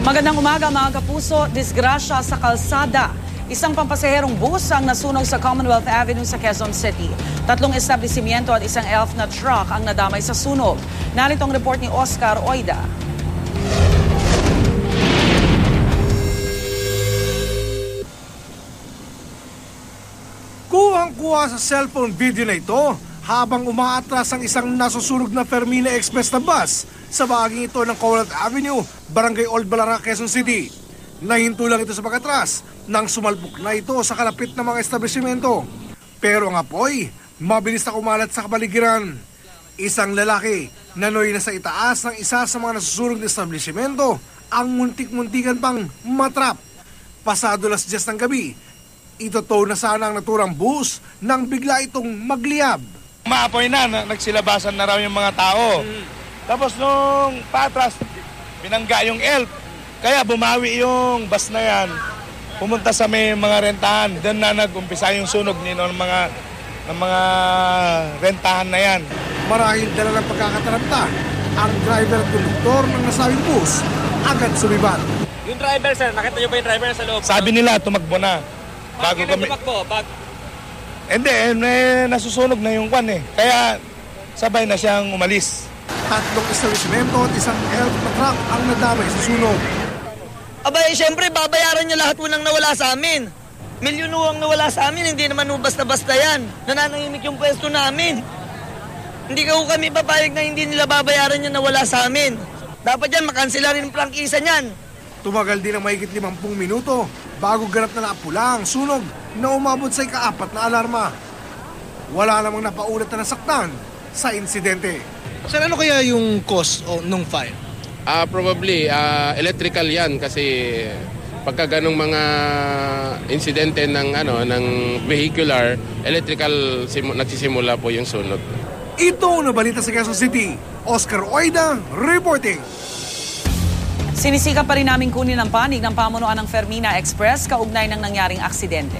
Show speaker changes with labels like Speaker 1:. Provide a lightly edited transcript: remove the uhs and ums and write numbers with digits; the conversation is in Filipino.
Speaker 1: Magandang umaga mga kapuso. Disgrasya sa kalsada. Isang pampasaherong bus ang nasunog sa Commonwealth Avenue sa Quezon City. 3 establishmento at isang elf na truck ang nadamay sa sunog. Narito ang report ni Oscar Oida.
Speaker 2: Kuhang-kuha sa cellphone video na ito habang umaatras ang isang nasusunog na Fermina Express na bus sa bahaging ito ng Commonwealth Avenue, Barangay Old Balara, Quezon City. Nahinto lang ito sa pag-atras nang sumalpok na ito sa kalapit ng mga establishmento. Pero ang apoy, mabilis na kumalat sa kapaligiran. Isang lalaki nanoy na sa itaas ng isa sa mga nasusunog na establishmento ang muntik-muntikan pang matrap. Pasado 10:00 ng gabi, itotow na sana ang naturang bus nang bigla itong magliyab.
Speaker 3: Maapoy na, nagsilabasan na raw yung mga tao. Tapos nung patras, binangga yung elf. Kaya bumawi yung bus na yan. Pumunta sa may mga rentahan. Doon na nag-umpisa yung sunog ng mga rentahan na yan.
Speaker 2: Marahil dala ng pagkakataranta, ang driver at konduktor ng nasabing bus agad sumibat.
Speaker 4: Yung driver, sir, nakita niyo ba yung driver sa loob?
Speaker 3: Sabi nila, tumakbo na.
Speaker 4: Bakit tumakbo?
Speaker 3: Hindi, nasusunog na yung kwan eh. Kaya sabay na siyang umalis.
Speaker 2: 3 establishmento at isang elf na truck ang nadamay sa sunog.
Speaker 5: Abay, siyempre, babayaran niya lahat unang nawala sa amin. Milyon ang nawala sa amin, hindi naman basta-basta yan. Nananahimik yung pwesto namin. Hindi kami papayag na hindi nila babayaran yung nawala sa amin. Dapat yan, makansela rin ang prangkisa niyan.
Speaker 2: Tumagal din ang mahigit 50 minuto bago ganap na naapula ang sunog na umabot sa ika-4 na alarma. Wala namang napaulat na nasaktan sa insidente.
Speaker 6: Sir, ano kaya yung cause nung fire?
Speaker 7: Probably electrical 'yan kasi pagka ganong mga insidente ng vehicular, electrical nagsisimula po yung sunog.
Speaker 2: Ito ang nabalita sa Quezon City. Oscar Oida reporting.
Speaker 1: Sinisika pa rin namin kunin ang panig ng pamunuan ng Fermina Express kaugnay ng nangyaring aksidente.